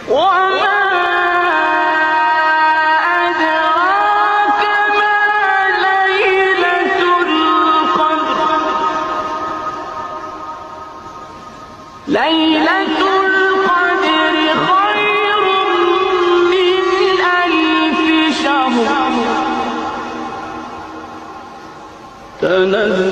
وما أدراك ما ليلة القدر ليلة القدر خير من ألف شهر تنزل